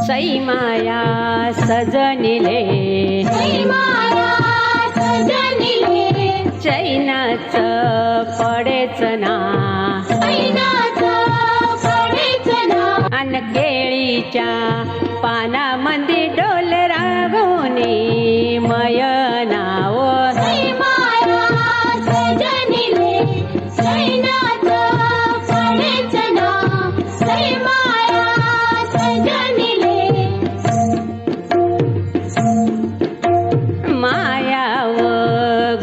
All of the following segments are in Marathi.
सई माया सजनिले चैनाच पडेच ना अन केळीच्या पानामंदी डोल रागवणी मयनाव मायाव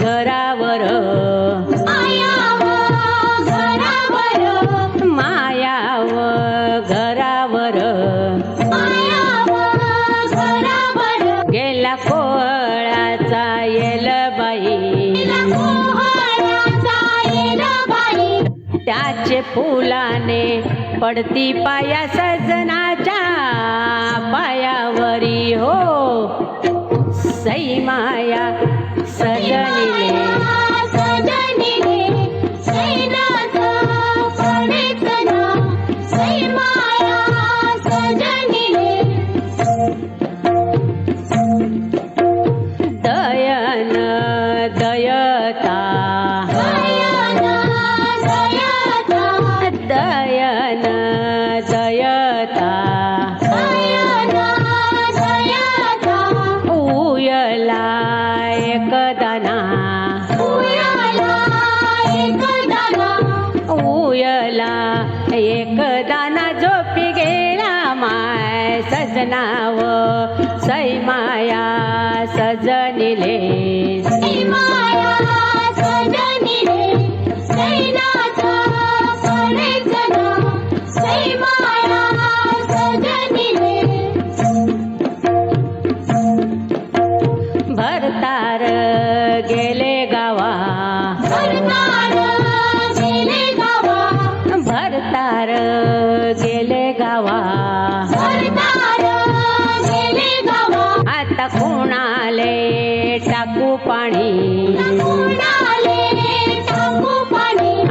घरावर मायाव घरावर गेला कोळाचा येलबाई त्याचे फुलाने पडती पाया सजनाच्या पायावरी हो सई माया सजनिले दयन दयता दयन दयता उयला एक दाना उयला एक दाना झोपी गेला माय सजनाव सई माया सजनिले भरतार गेले गावा भरतार गेले गावा आता कोणाले टाकू पाणी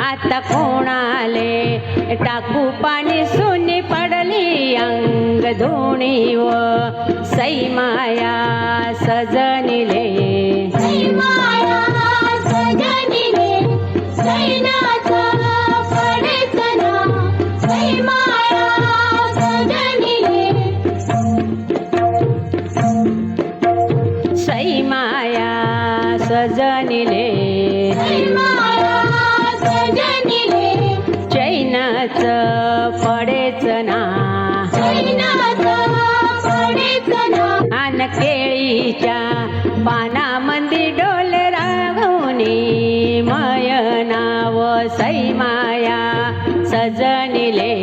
आता कोणाले टाकू पाणी सुनी पडली अंग धुणी व सई माया सजनिले सई माया सजनिले चैनाच पडेच ना अन केळीच्या पानामंदी डोल रागवणी मयनाव सई माया सजनिले